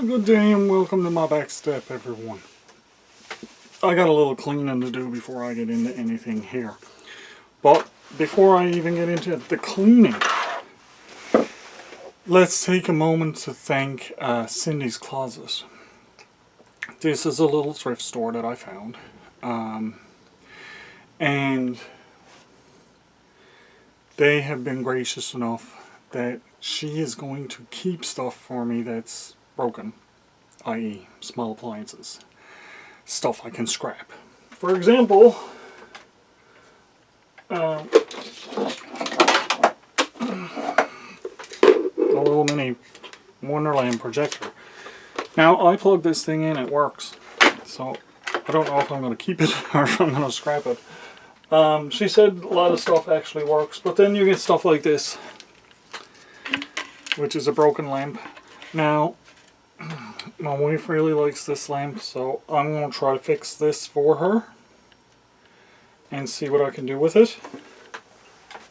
Good day and welcome to my back step, everyone. I got a little cleaning to do before I get into anything here. But before I even get into the cleaning, let's take a moment to thank Cindy's Closet. This is a little thrift store that I found. And they have been gracious enough that she is going to keep stuff for me that's broken, i.e. small appliances. Stuff I can scrap. For example, a little mini Wonderland projector. Now I plug this thing in, it works. So I don't know if I'm going to keep it or if I'm going to scrap it. She said a lot of stuff actually works, but then you get stuff like this, which is a broken lamp. Now, my wife really likes this lamp, so I'm going to try to fix this for her and see what I can do with it.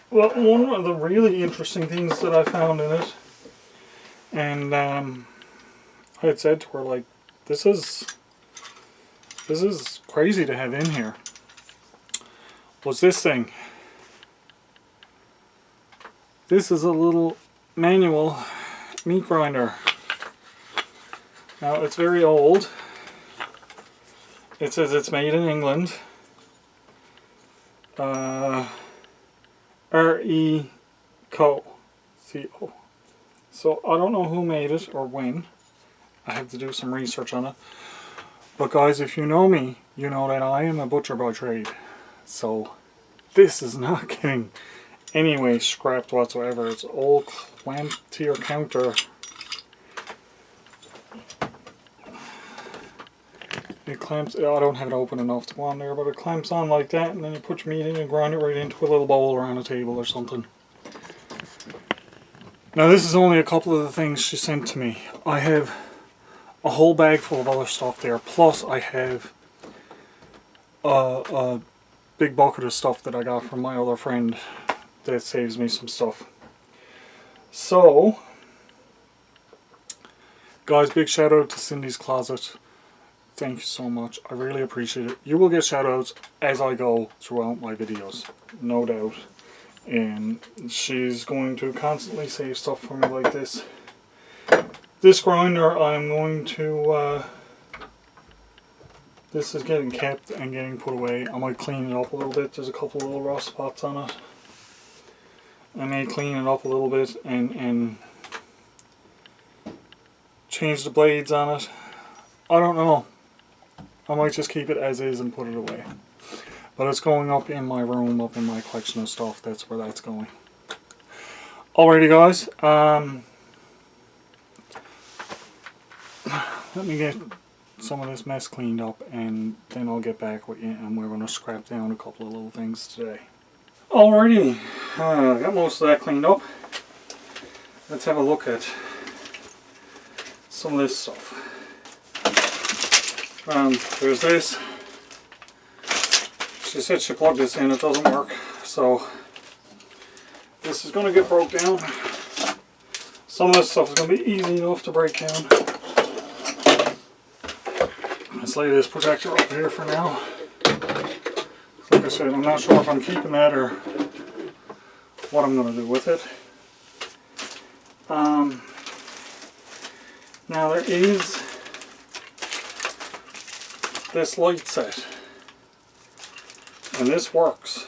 Well, one of the really interesting things that I found in it, and I had said to her, like, this is crazy to have in here, was this thing. This is a little manual meat grinder. Now it's very old. It says it's made in England. R.E. C.O. So I don't know who made it or when. I have to do some research on it. But guys, if you know me, you know that I am a butcher by trade. So this is not getting any way scrapped whatsoever. It's old clamp to your counter. It clamps, I don't have it open enough to go on there, but it clamps on like that, and then you put your meat in and grind it right into a little bowl or on a table or something. Now this is only a couple of the things she sent to me. I have a whole bag full of other stuff there, plus I have a big bucket of stuff that I got from my other friend that saves me some stuff. So, guys, big shout out to Cindy's Closet. Thank you so much. I really appreciate it. You will get shout outs as I go throughout my videos, no doubt. And she's going to constantly save stuff for me like this. This grinder I'm going to, this is getting kept and getting put away. I might clean it up a little bit. There's a couple of little rust spots on it. I may clean it up a little bit and change the blades on it. I don't know. I might just keep it as is and put it away. But it's going up in my room, up in my collection of stuff. That's where that's going. Alrighty guys. Let me get some of this mess cleaned up and then I'll get back with you and we're going to scrap down a couple of little things today. Alrighty. Got most of that cleaned up. Let's have a look at some of this stuff. There's this. She said she plugged this in, it doesn't work, so this is going to get broke down. Some of this stuff is going to be easy enough to break down. Let's lay this projector up here for now. Like I said, I'm not sure if I'm keeping that or what I'm going to do with it. Now there is this light set, and this works.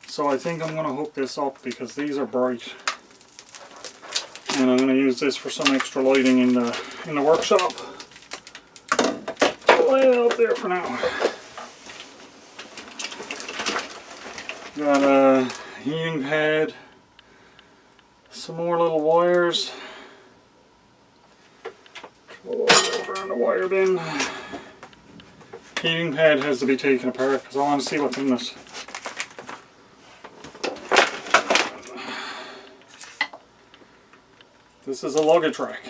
So I think I'm going to hook this up because these are bright, and I'm going to use this for some extra lighting in the workshop. I'll lay it out there for now. Got a heating pad, some more little wires. Over in the wire bin. Heating pad has to be taken apart because I want to see what's in this. This is a luggage rack.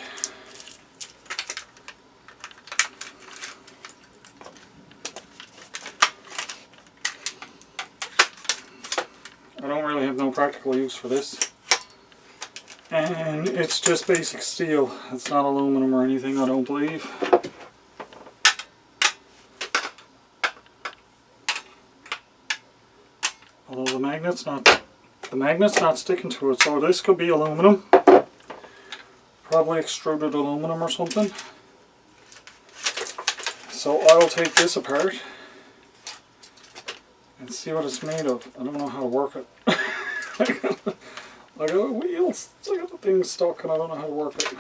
I don't really have no practical use for this. And it's just basic steel. It's not aluminum or anything, I don't believe. Although the magnet's not sticking to it, so this could be aluminum. Probably extruded aluminum or something. So I'll take this apart and see what it's made of. I don't know how to work it. I got wheels. I got the thing stuck and I don't know how to work it.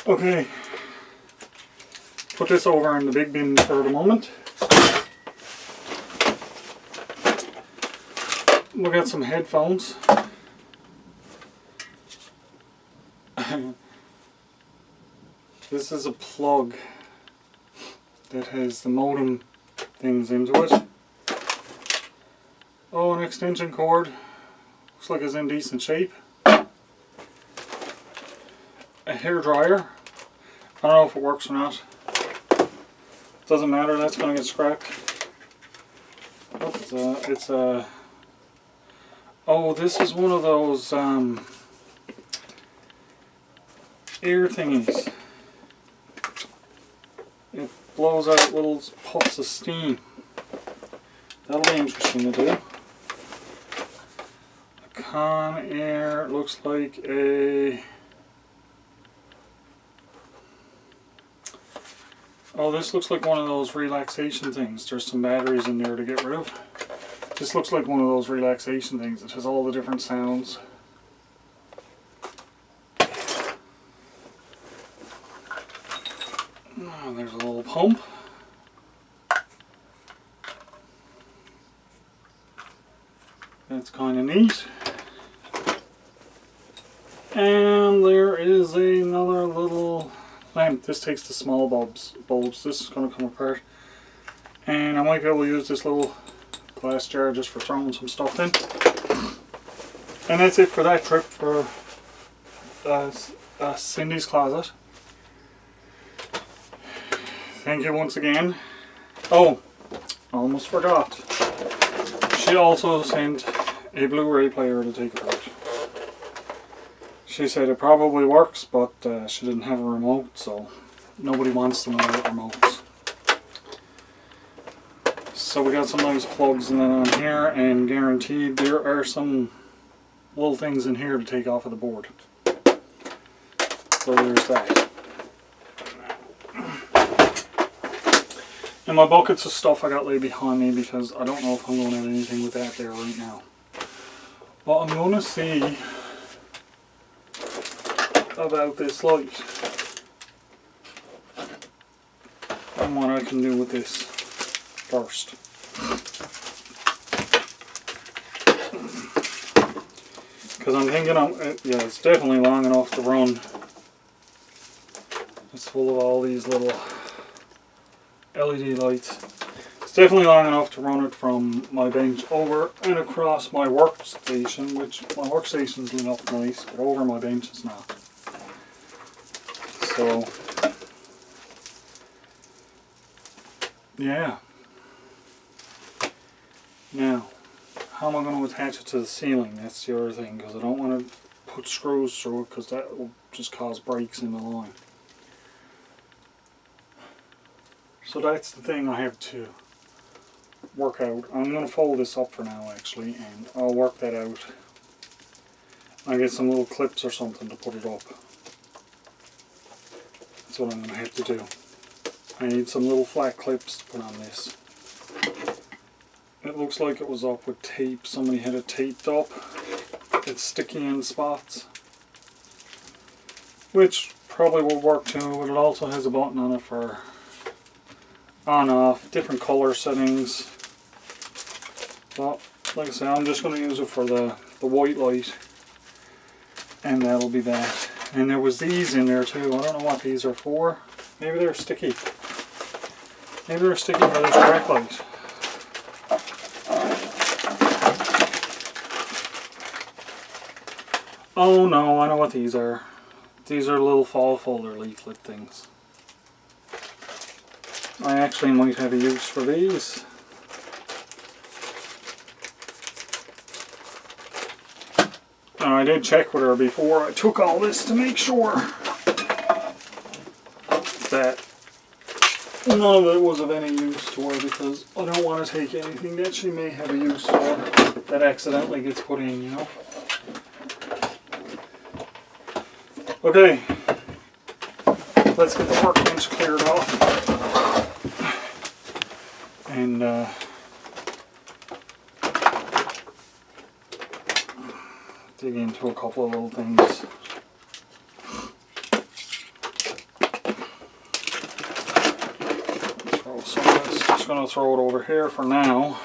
Okay. Put this over in the big bin for the moment. We'll get some headphones. This is a plug that has the modem things into it. Oh, an extension cord. Looks like it's in decent shape. A hair dryer. I don't know if it works or not. Doesn't matter, that's going to get scrapped. Oh, it's a... Oh, this is one of those air thingies. It blows out little puffs of steam. That'll be interesting to do. A Conair looks like a... Oh, this looks like one of those relaxation things. There's some batteries in there to get rid of. This looks like one of those relaxation things. It has all the different sounds. Oh, there's a little pump. That's kind of neat. And there is another little lamp. This takes the small bulbs. This is going to come apart. And I might be able to use this little glass jar just for throwing some stuff in. And that's it for that trip for Cindy's closet. Thank you once again. Oh, almost forgot. She also sent a Blu-ray player to take apart. She said it probably works, but she didn't have a remote, so nobody wants them without remotes. So we got some nice plugs in that on here, and guaranteed there are some little things in here to take off of the board. So there's that. And my buckets of stuff I got laid behind me because I don't know if I'm going to have anything with that there right now. But I'm going to see about this light and what I can do with this first. Because I'm thinking, yeah, it's definitely long enough to run. It's full of all these little LED lights. It's definitely long enough to run it from my bench over and across my workstation, which my workstation's lit up nice, but over my bench is not. So, yeah. Now, how am I going to attach it to the ceiling? That's the other thing, because I don't want to put screws through it, because that will just cause breaks in the line. So that's the thing I have to work out. I'm going to fold this up for now, actually, and I'll work that out. I'll get some little clips or something to put it up. That's what I'm going to have to do. I need some little flat clips to put on this. It looks like it was up with tape. Somebody had it taped up. It's sticky in spots, which probably will work too, but it also has a button on it for on off, different color settings. But like I say, I'm just going to use it for the white light, and that'll be that. And there was these in there too. I don't know what these are for. Maybe they're sticky. Maybe they're sticky for this track light. Oh no, I know what these are. These are little fall folder leaflet things. I actually might have a use for these. Now I did check with her before I took all this to make sure that none of it was of any use to her, because I don't want to take anything that she may have a use for that accidentally gets put in, you know. Okay, let's get the workbench cleared off and dig into a couple of little things. Throw some of this. Just going to throw it over here for now.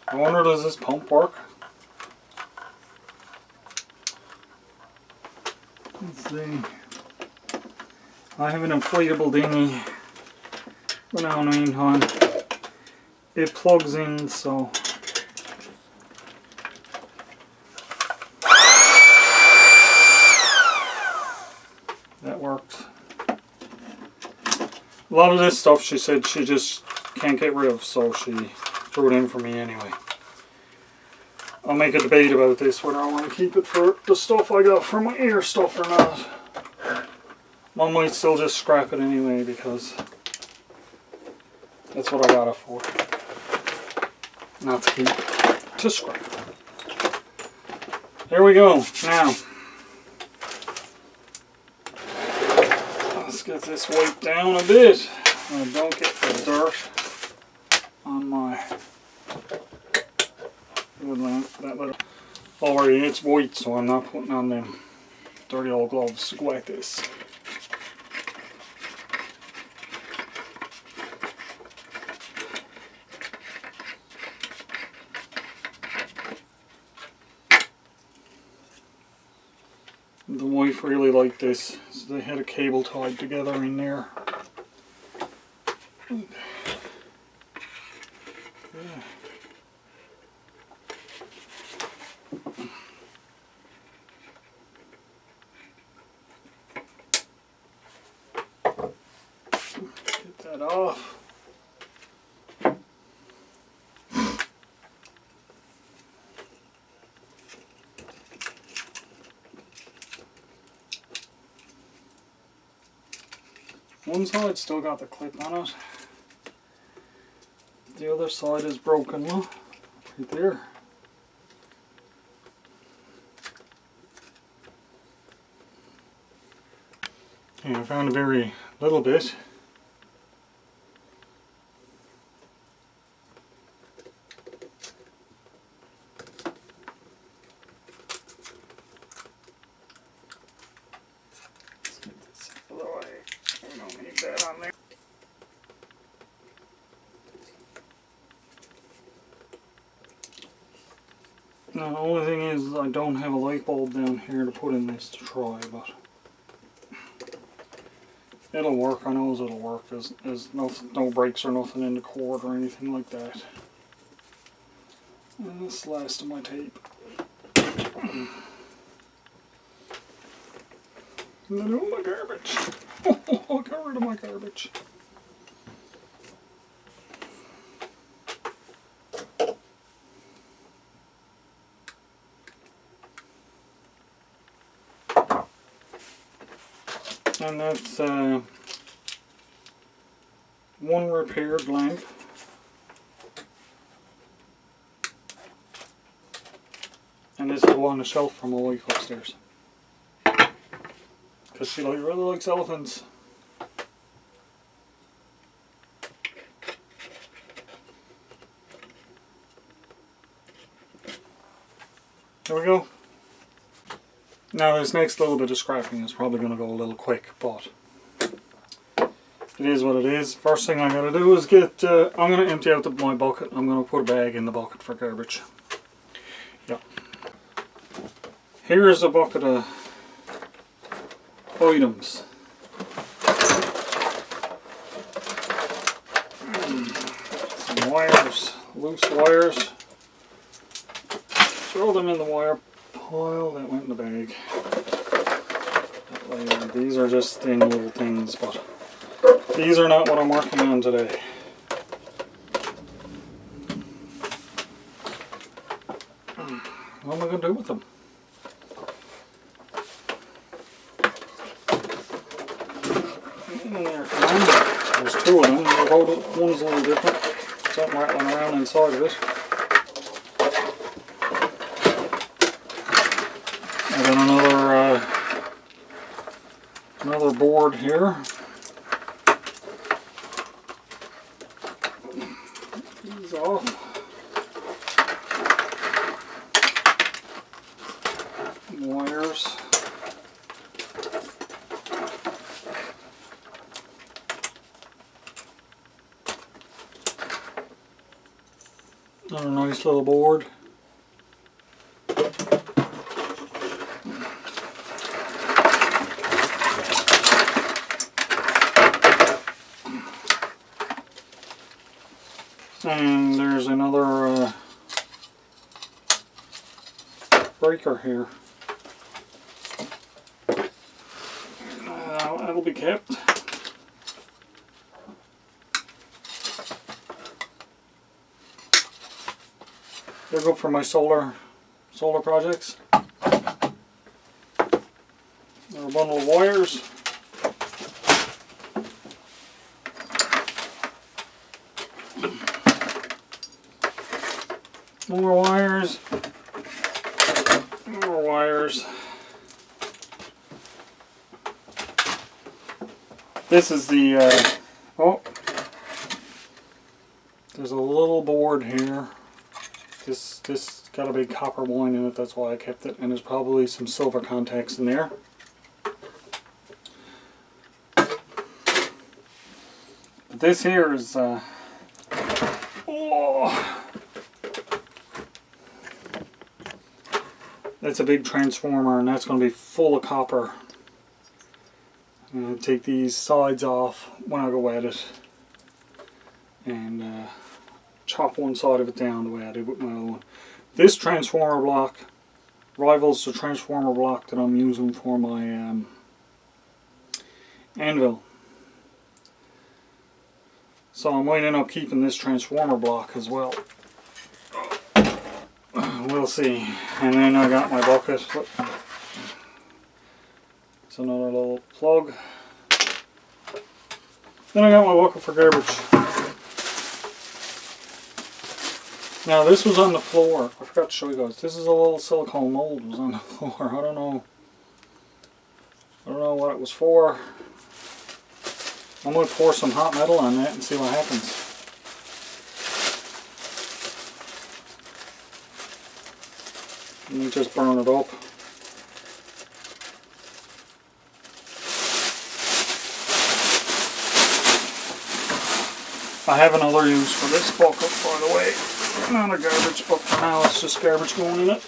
I wonder, does this pump work? Let's see. I have an inflatable dinghy, but now in the meantime it plugs in, so that works. A lot of this stuff she said she just can't get rid of, so she threw it in for me anyway. I'll make a debate about this, whether I want to keep it for the stuff I got for my air stuff or not. I might still just scrap it anyway, because that's what I got it for. Not to keep, to scrap. There we go. Now, let's get this wiped down a bit. And don't get the dirt on my that little. Already it's white, so I'm not putting on them dirty old gloves to go at this. The wife really liked this, so they had a cable tied together in there. Yeah. Get that off. One side still got the clip on it. The other side is broken, look, right there. Yeah, I found a very little bit. Let's get this out of the way. We don't need that on there. Now the only thing is I don't have a light bulb down here to put in this to try, but it'll work. I know it'll work. There's no breaks or nothing in the cord or anything like that. And this is the last of my tape. And then my garbage. I'll get rid of my garbage. And that's one repaired lamp. And this will go on the shelf for my wife upstairs, because she really likes elephants. There we go. Now this next little bit of scrapping is probably going to go a little quick, but it is what it is. First thing I got to do is get, I'm going to empty out my bucket. I'm going to put a bag in the bucket for garbage. Yep. Here's a bucket of items. Some wires, loose wires. Throw them in the wire pile. That went in the bag. These are just thin little things, but these are not what I'm working on today. what am I going to do with them? And there come on. There's two of them. One's a little different. Something rattling around inside of it. And then another board here. These off. Wires. Another nice little board. And there's another breaker here. That'll be kept. They'll go for my solar projects. They're a bundle of wires. More wires. More wires. This is the, oh, there's a little board here. This got a big copper line in it, that's why I kept it, and there's probably some silver contacts in there. But this here is, oh, that's a big transformer, and that's going to be full of copper. I'm going to take these sides off when I go at it, and chop one side of it down the way I did with my other one. This transformer block rivals the transformer block that I'm using for my anvil. So I might end up keeping this transformer block as well. We'll see. And then I got my bucket. It's another little plug. Then I got my bucket for garbage. Now this was on the floor. I forgot to show you guys. This is a little silicone mold. It was on the floor. I don't know what it was for. I'm going to pour some hot metal on that and see what happens. Let me just burn it up. I have another use for this bucket, by the way. Not a garbage, but for now it's just garbage going in it.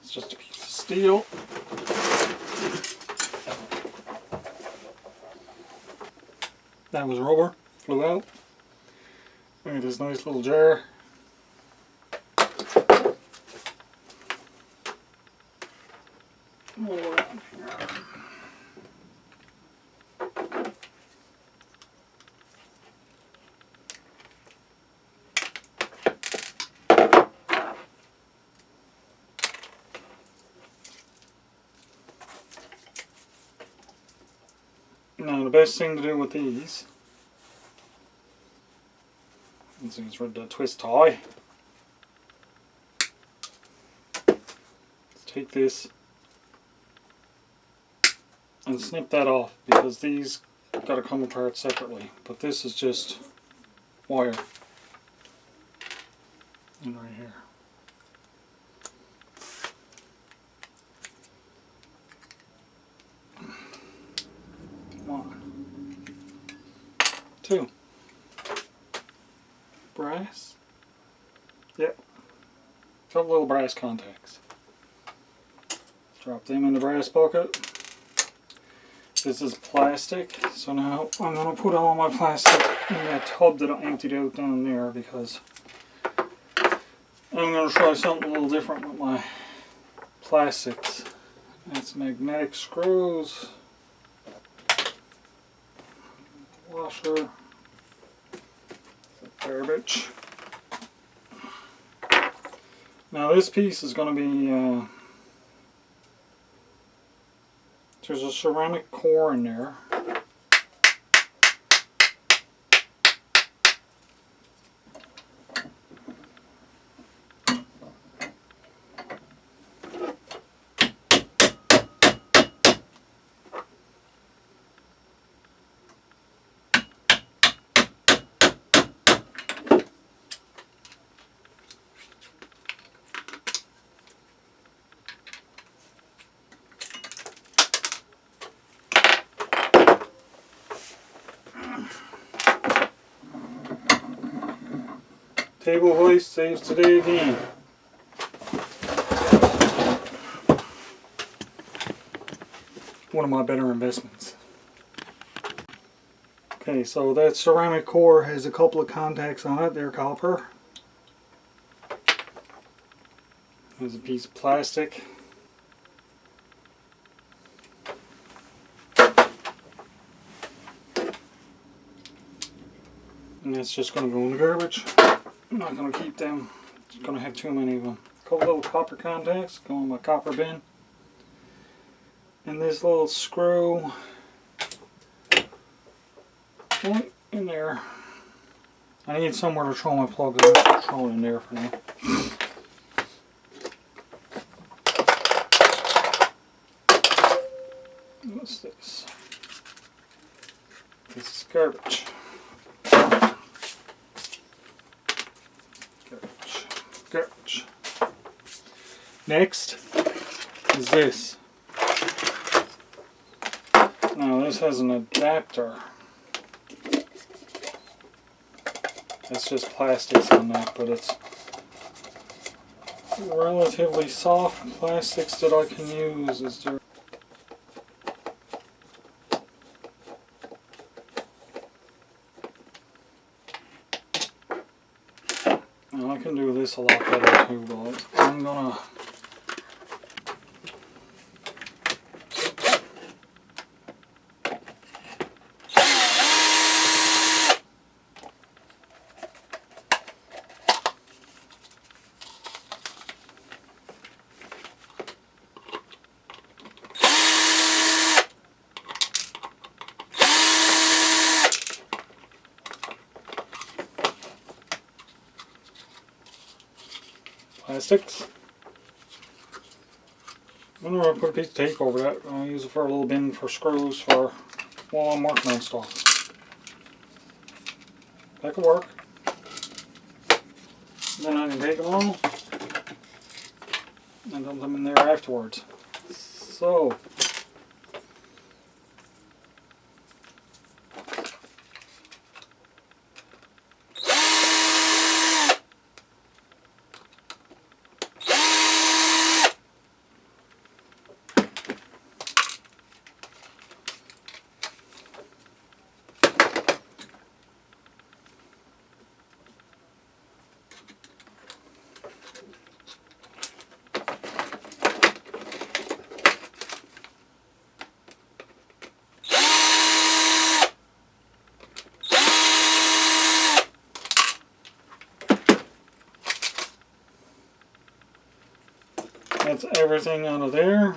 Just a piece of steel. That was rubber, flew out. Look at this nice little jar. Now the best thing to do with these is with the twist tie. Let's take this and snip that off, because these got to come apart separately, but this is just wire. And right here. Two. Brass. Yep. couple little brass contacts. Drop them in the brass bucket. This is plastic, so now I'm going to put all my plastic in that tub that I emptied out down there, because I'm going to try something a little different with my plastics. That's magnetic screws, washer, garbage. Now this piece is going to be, there's a ceramic core in there. Table hoist saves today again. One of my better investments. Okay, so that ceramic core has a couple of contacts on it. They're copper. There's a piece of plastic. And that's just going to go in the garbage. I'm not going to keep them. I'm going to have too many of them. A couple little copper contacts go in my copper bin. And this little screw right in there. I need somewhere to throw my plug. I'm going to throw it in there for now. What's this? This is garbage. Garbage. Next is this. Now this has an adapter. It's just plastics on that, but it's relatively soft plastics that I can use. Is there? Now I can do this a lot better too, but I'm gonna plastics. I'm going to put a piece of tape over that. I'll use it for a little bin for screws for while I'm working on stuff. That could work. Then I can take them all and dump them in there afterwards. So, that's everything out of there.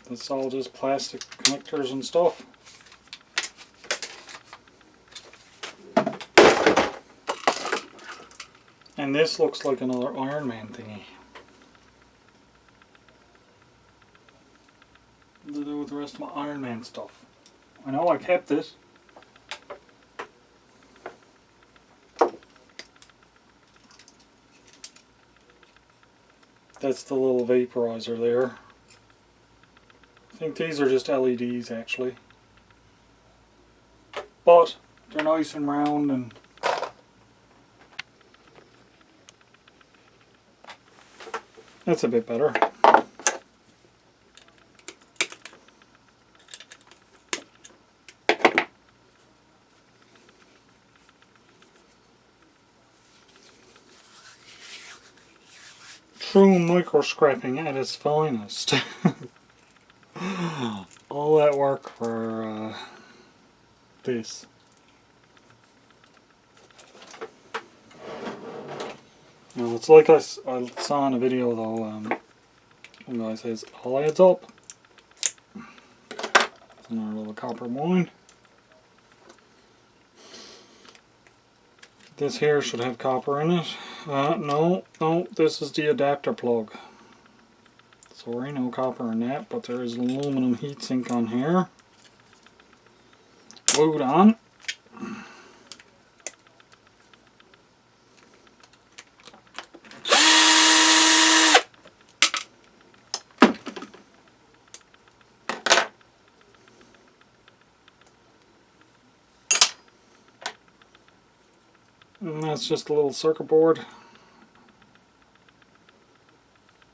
That's all just plastic connectors and stuff. And this looks like another Iron Man thingy. What to do with the rest of my Iron Man stuff? I know I kept it. That's the little vaporizer there. I think these are just LEDs actually. But they're nice and round and That's a bit better. True micro scraping at its finest. All that work for this. Well, it's like I saw in a video though, one guy says, all adds up. Another little copper wine. This here should have copper in it. No, this is the adapter plug. Sorry, no copper in that, but there is an aluminum heatsink on here. Glued on. And that's just a little circuit board.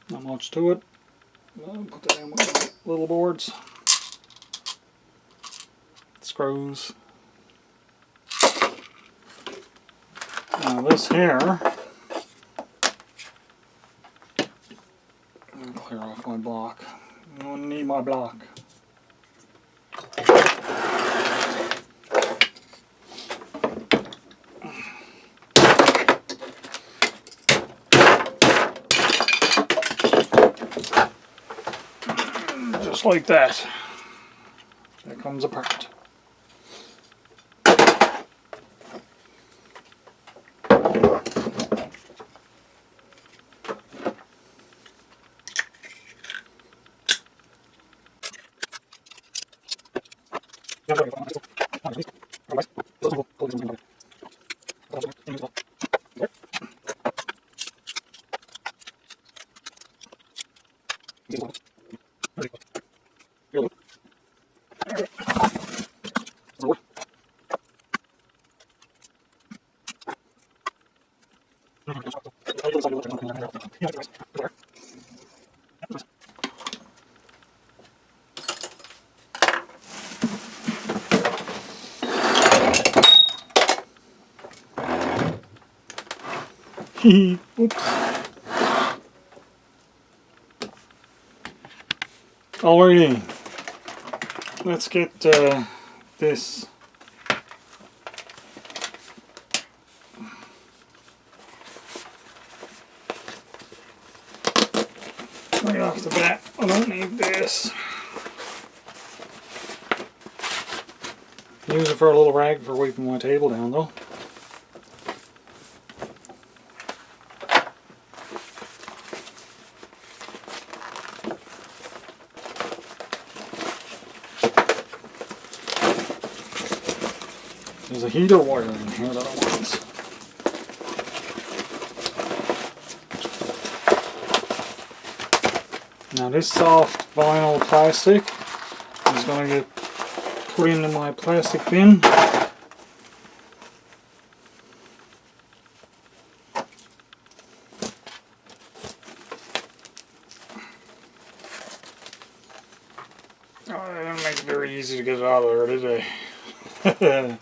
Not much to it. I'll put that in with the little boards. Screws. Now this here, I'll clear off my block. I don't need my block. Just like that. That comes apart. Oops. Alrighty, let's get this right off the bat. I don't need this. Use it for a little rag for wiping my table down though. There's a heater wire in here that I want. Now this soft vinyl plastic is going to get put into my plastic bin. Oh, they didn't make it very easy to get it out of there, did they?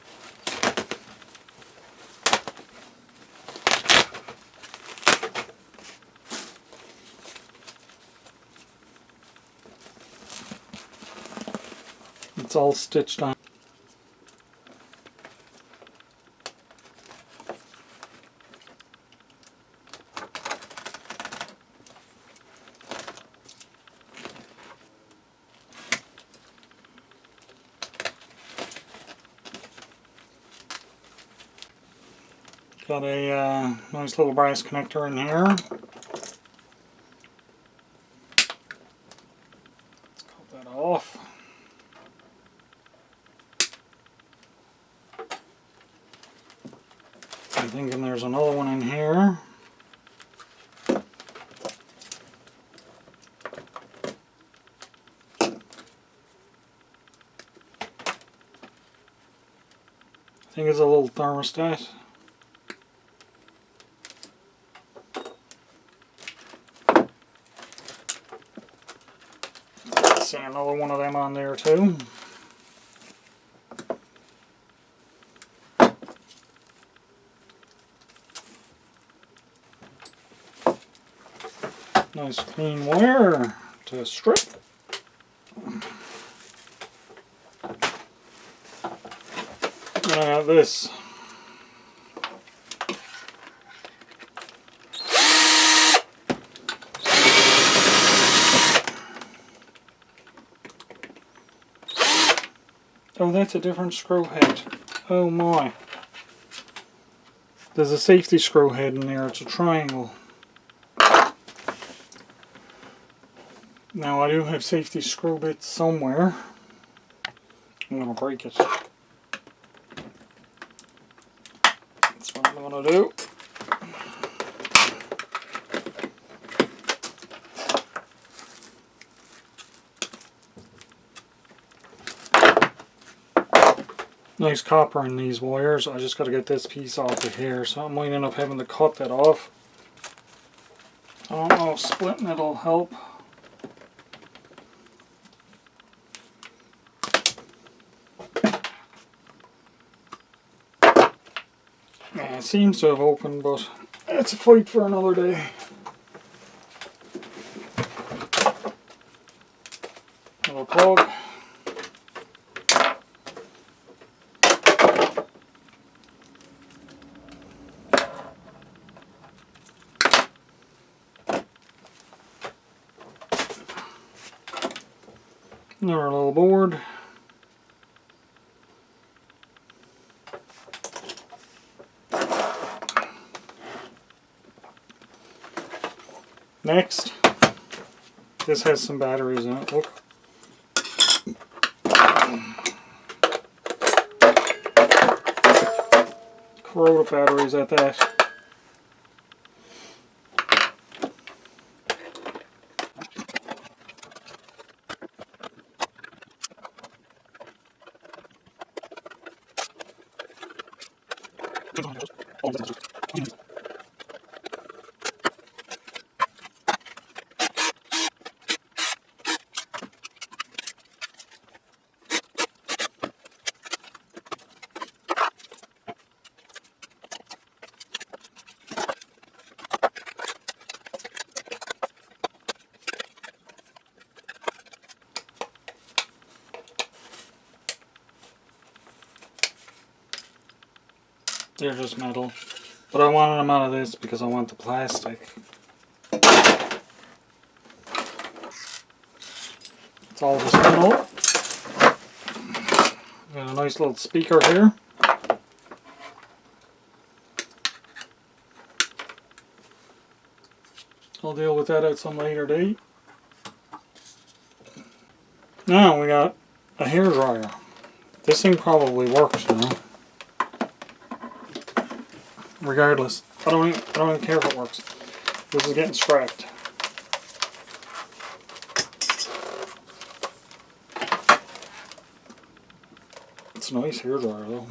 It's all stitched on. Got a nice little brass connector in here. Let's cut that off. I'm thinking there's another one in here. I think it's a little thermostat. see another one of them on there too. Nice clean wire to strip. Then I got this. Oh, that's a different screw head. Oh my. There's a safety screw head in there. It's a triangle. Now I do have safety screw bits somewhere. I'm going to break it. That's what I'm going to do. Nice copper in these wires. I just got to get this piece off of here, so I might end up having to cut that off. I don't know if splitting it'll help. Yeah, it seems to have opened, but it's a fight for another day. Another plug. Another little board. Next, this has some batteries in it, look. Corroded batteries at that. They're just metal. But I wanted them out of this because I want the plastic. It's all just metal. Got a nice little speaker here. I'll deal with that at some later date. Now we got a hairdryer. This thing probably works, you know. Regardless, I don't even care if it works. This is getting scrapped. It's a nice hairdryer though.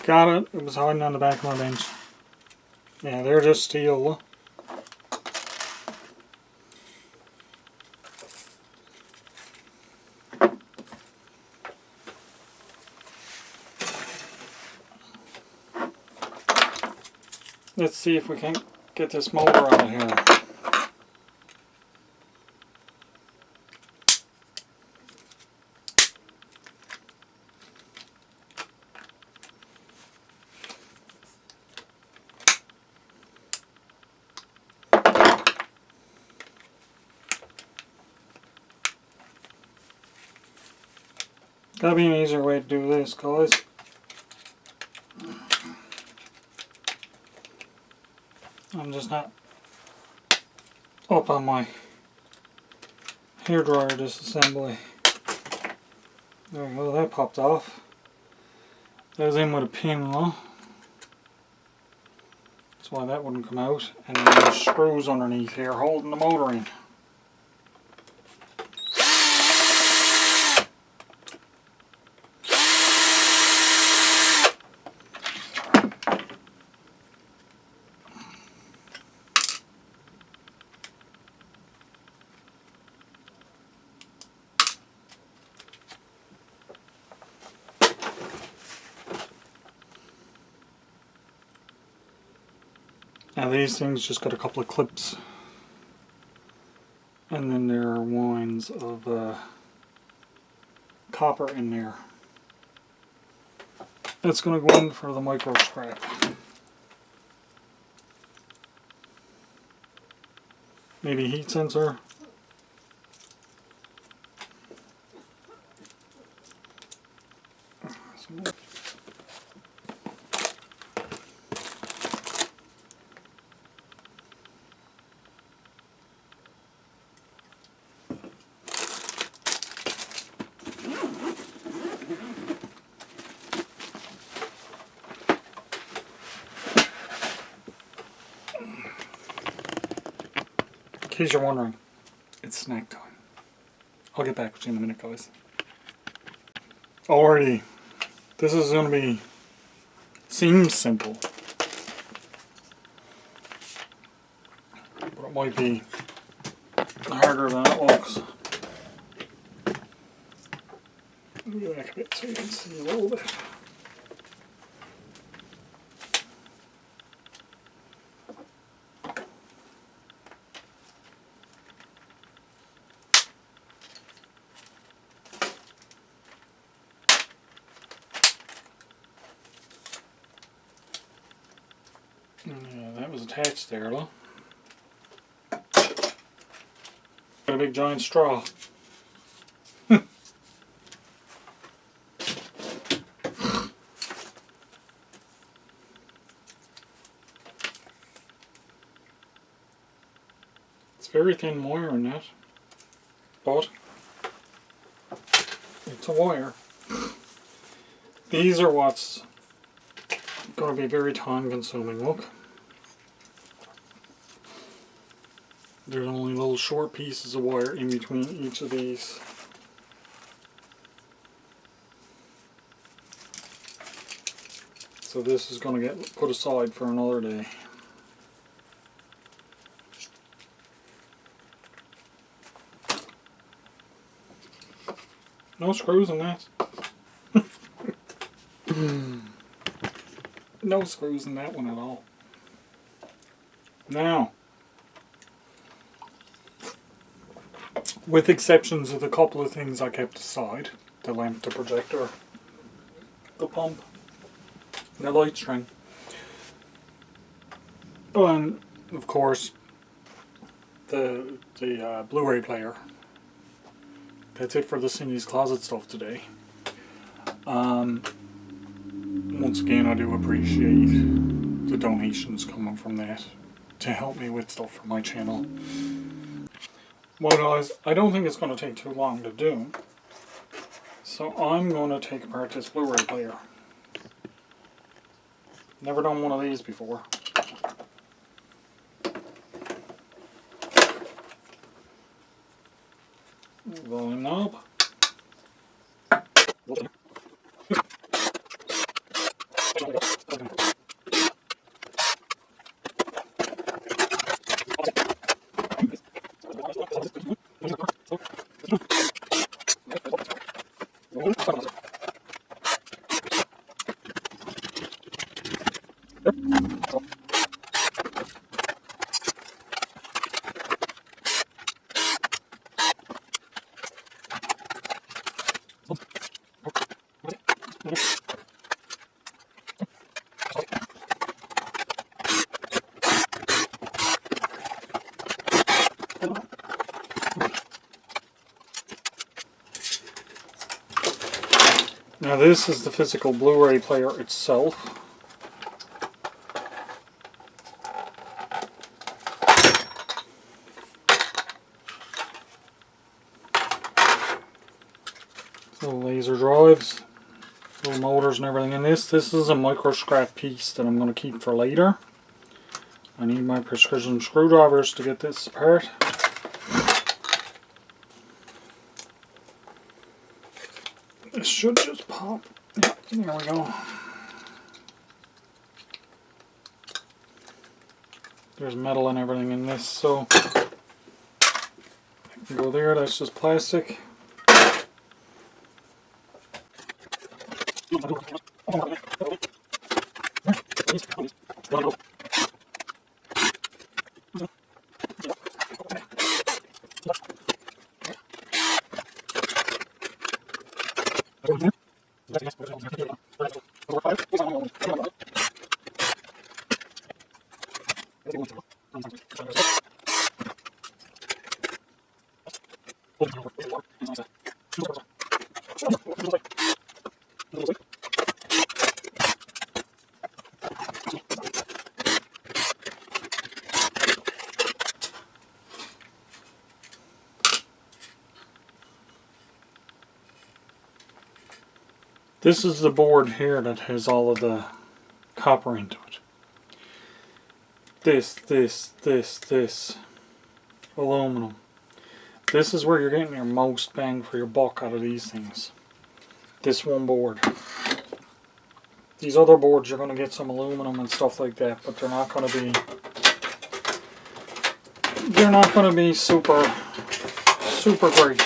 Got it. It was hiding on the back of my bench. Yeah, they're just steel. Let's see if we can get this motor out of here. Gotta be an easier way to do this, guys. I'm just not up on my hairdryer disassembly. There we go, that popped off. That was in with a pin though. That's why that wouldn't come out. And then there's screws underneath here holding the motor in. Now these things just got a couple of clips, and then there are winds of copper in there. It's going to go in for the micro scrap. Maybe heat sensor. In case you're wondering, it's snack time. I'll get back with you in a minute, guys. Alrighty, this is going to seems simple, but it might be harder than it looks. Let me go back a bit so you can see a little bit. Yeah, that was attached there, though. Got a big giant straw. It's very thin wire in that, but it's a wire. These are what's going to be very time consuming. Look, there's only little short pieces of wire in between each of these. So this is going to get put aside for another day. No screws in that. No screws in that one at all. Now, with exceptions of the couple of things I kept aside, the lamp, the projector, the pump, the light string, and of course the Blu-ray player. That's it for the Cindy's Closet stuff today. Once again, I do appreciate the donations coming from that to help me with stuff for my channel. Well guys, I don't think it's going to take too long to do, so I'm going to take apart this Blu-ray player. Never done one of these before. Volume knob. Now this is the physical Blu-ray player itself. So laser drives, little motors and everything in this. This is a micro scrap piece that I'm going to keep for later. I need my precision screwdrivers to get this apart. This should just pop. Yeah, there we go. There's metal and everything in this, so I can go there. That's just plastic. This is the board here that has all of the copper into it. This. Aluminum. This is where you're getting your most bang for your buck out of these things. This one board. These other boards you're going to get some aluminum and stuff like that, but they're not going to be super great.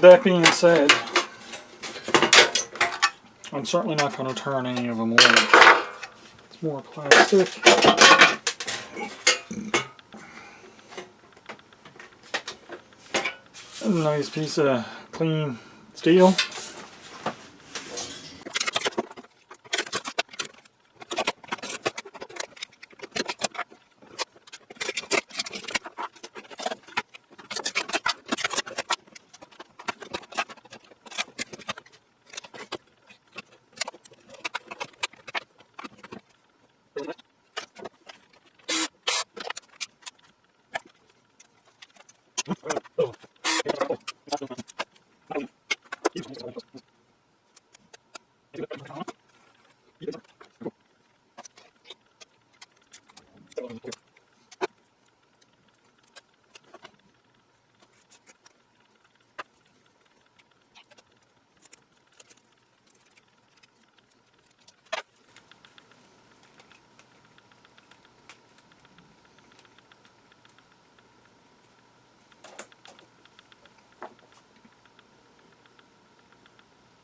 That being said, I'm certainly not going to turn any of them over. It's more plastic. A nice piece of clean steel.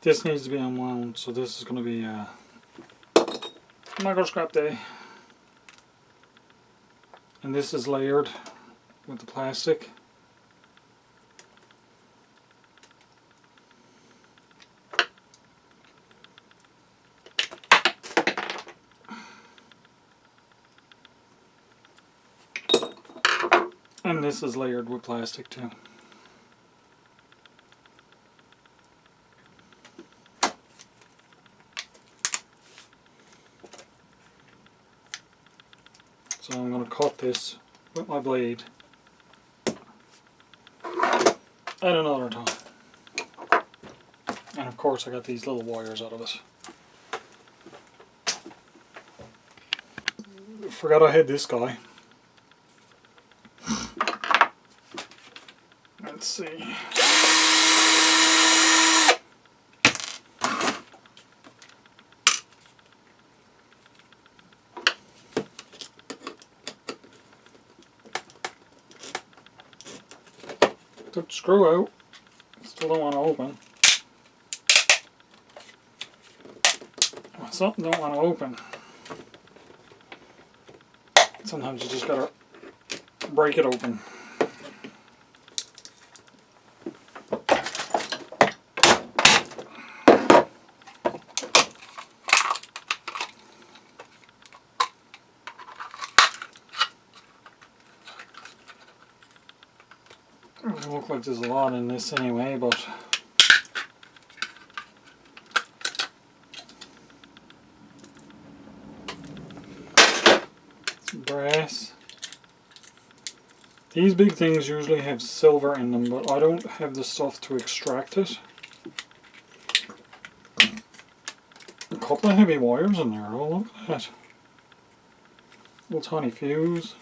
This needs to be unwound, so this is going to be a micro scrap day. And this is layered with the plastic. And this is layered with plastic too. So I'm going to cut this with my blade at another time. And of course I got these little wires out of it. Forgot I had this guy. Let's see. Took the screw out. Still don't want to open. When something don't want to open, sometimes you just gotta break it open. Doesn't look like there's a lot in this anyway, but some brass. These big things usually have silver in them, but I don't have the stuff to extract it. A couple of heavy wires in there, oh look at that. Little tiny fuse.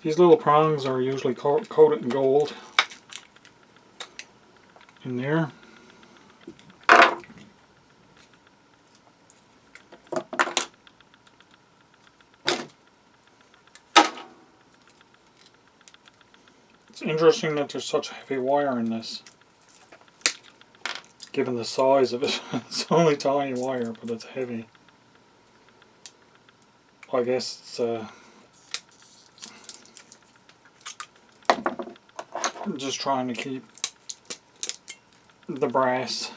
These little prongs are usually coated in gold in there. It's interesting that there's such heavy wire in this, given the size of it. It's only tiny wire, but it's heavy. I guess it's I'm just trying to keep the brass.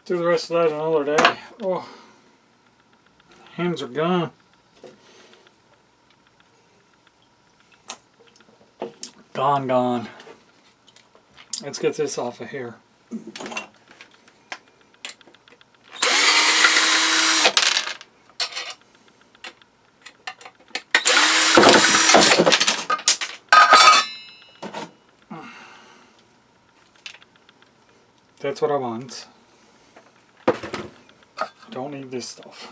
Do the rest of that another day. Oh, hands are gone. Gone. Let's get this off of here. That's what I want. Don't need this stuff.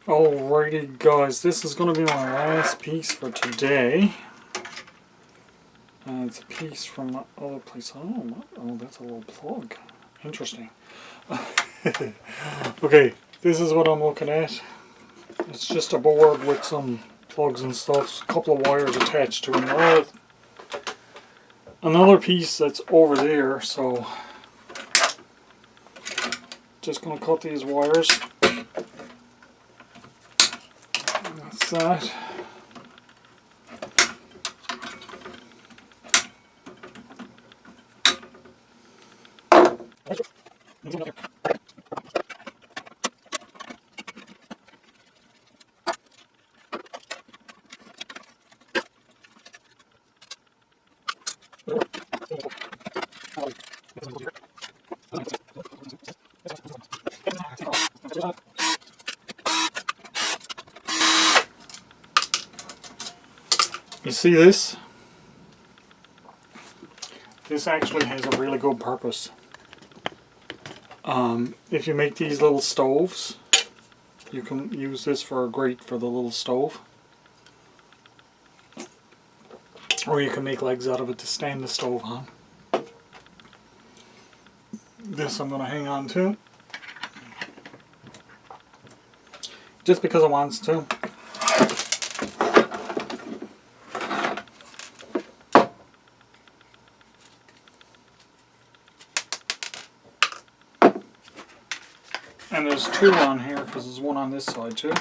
Alrighty guys, this is going to be my last piece for today. And it's a piece from my other place. Oh, that's a little plug. Interesting. Okay, this is what I'm looking at. It's just a board with some plugs and stuff, a couple of wires attached to it. Another piece that's over there, so just going to cut these wires. That's that. You see this? This actually has a really good purpose. If you make these little stoves, you can use this for a grate for the little stove. Or you can make legs out of it to stand the stove on. This I'm going to hang on to. Just because I want to. And there's two on here because there's one on this side too.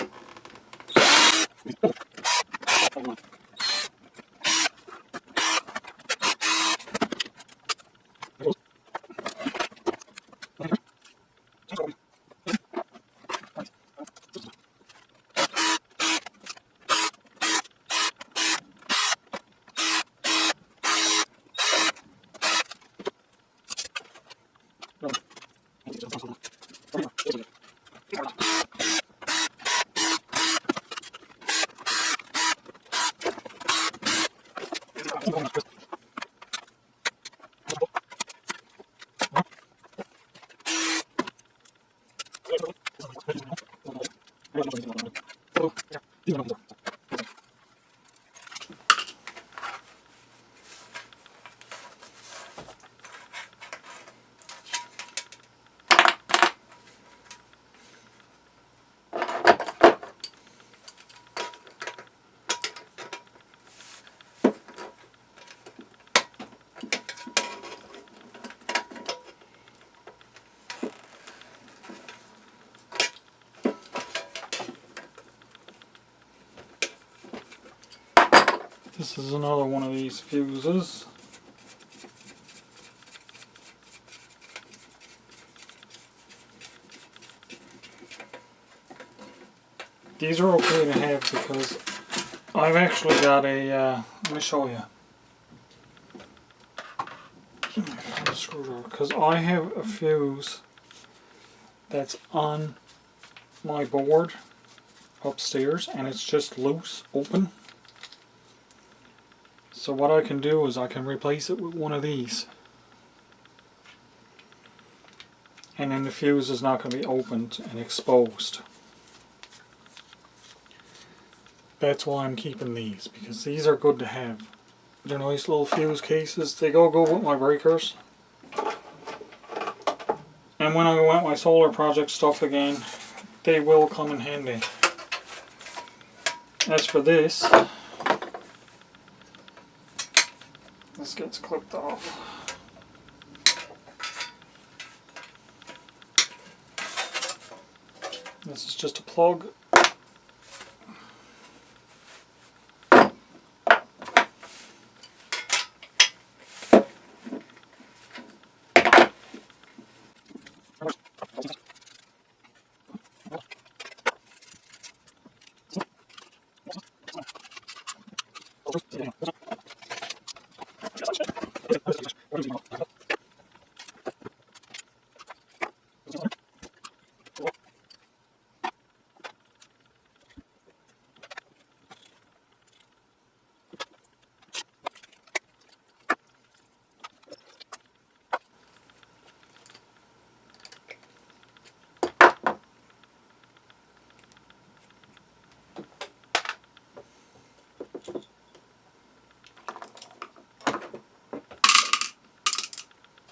This is another one of these fuses. These are okay to have because I've actually got a, let me show you. Screwdriver, because I have a fuse that's on my board upstairs and it's just loose, open. So what I can do is I can replace it with one of these. And then the fuse is not going to be opened and exposed. That's why I'm keeping these, because these are good to have. They're nice little fuse cases. They go good with my breakers. And when I go at my solar project stuff again, they will come in handy. As for this gets clipped off. This is just a plug.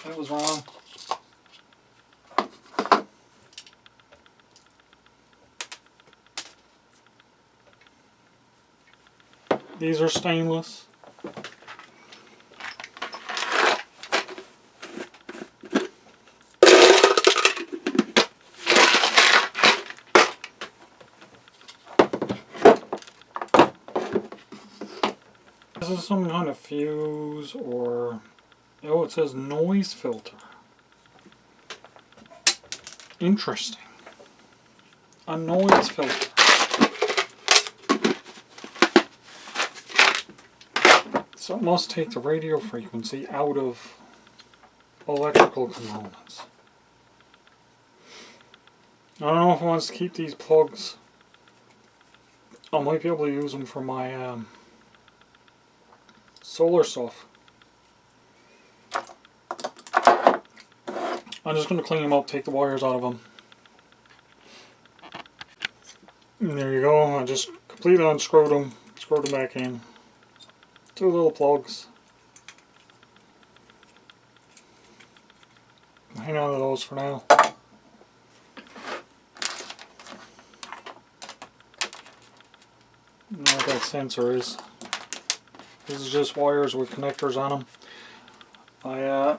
That was wrong. These are stainless. This is some kind of fuse or, oh, it says noise filter. Interesting. A noise filter. So it must take the radio frequency out of electrical components. I don't know if I want to keep these plugs. I might be able to use them for my solar stuff. I'm just going to clean them up, take the wires out of them. And there you go. I just completely unscrewed them, screwed them back in. Two little plugs. Hang on to those for now. I don't know what that sensor is. This is just wires with connectors on them.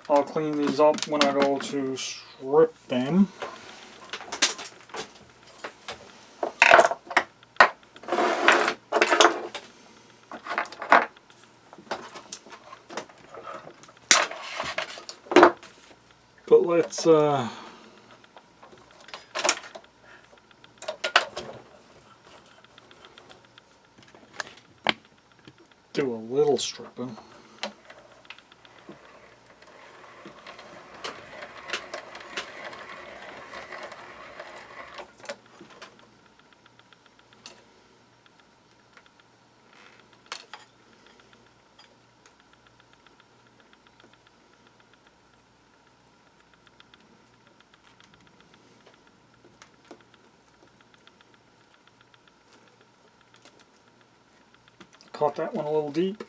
I'll clean these up when I go to strip them. But let's do a little stripping. Caught that one a little deep.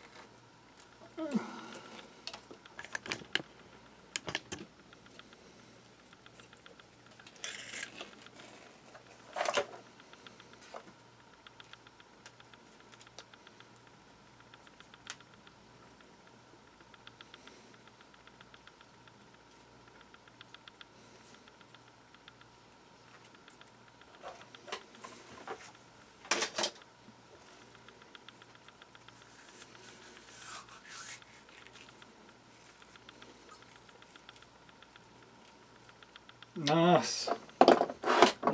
Nice.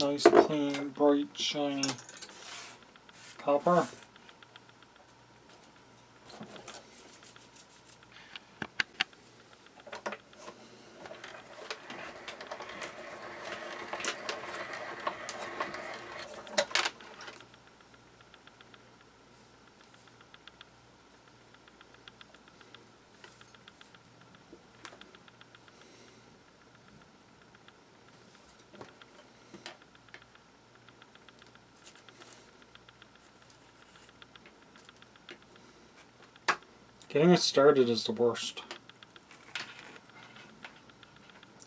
Nice, clean, bright, shiny copper. Getting it started is the worst.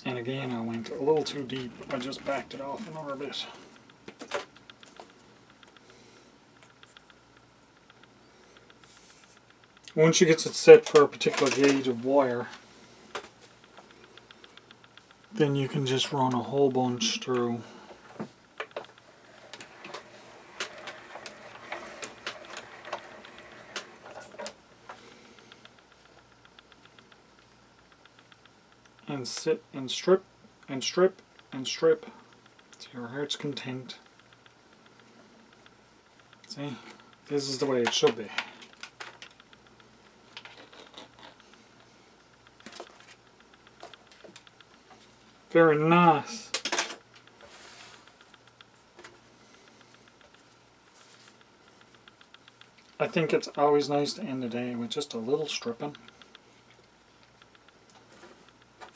And again, I went a little too deep. I just backed it off another bit. Once you get it set for a particular gauge of wire, then you can just run a whole bunch through. And sit and strip and strip and strip to your heart's content. See, this is the way it should be. Very nice. I think it's always nice to end the day with just a little stripping.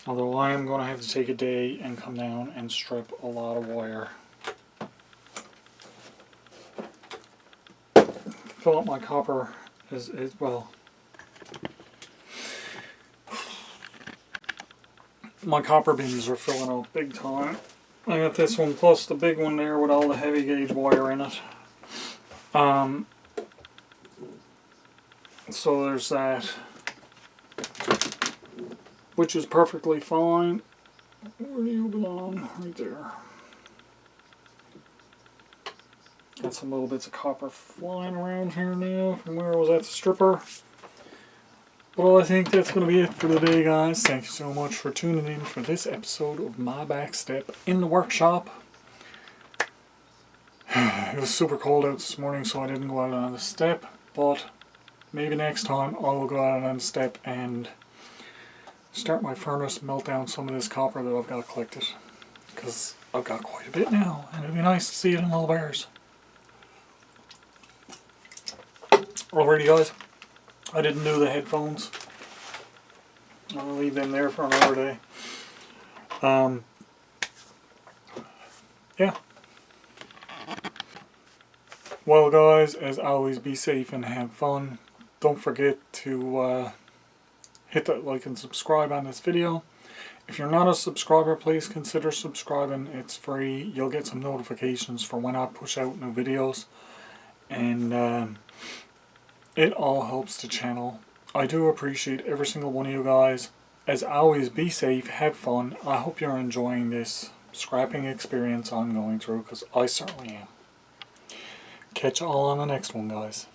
Although I am going to have to take a day and come down and strip a lot of wire. Fill up my copper is well. My copper bins are filling out big time. I got this one plus the big one there with all the heavy gauge wire in it. So there's that. Which is perfectly fine. Where do you belong? Right there. Got some little bits of copper flying around here now from where I was at the stripper. Well, I think that's going to be it for today, guys. Thank you so much for tuning in for this episode of my backstep in the workshop. It was super cold out this morning, so I didn't go out on the step, but maybe next time I will go out on the step and start my furnace, melt down some of this copper that I've got collected, because I've got quite a bit now, and it'd be nice to see it in little bars. Alrighty, guys, I didn't do the headphones. I'll leave them there for another day. Yeah. Well, guys, as always, be safe and have fun. Don't forget to hit that like and subscribe on this video. If you're not a subscriber, please consider subscribing. It's free. You'll get some notifications for when I push out new videos. And it all helps the channel. I do appreciate every single one of you guys. As always, be safe, have fun. I hope you're enjoying this scrapping experience I'm going through, because I certainly am. Catch you all on the next one, guys.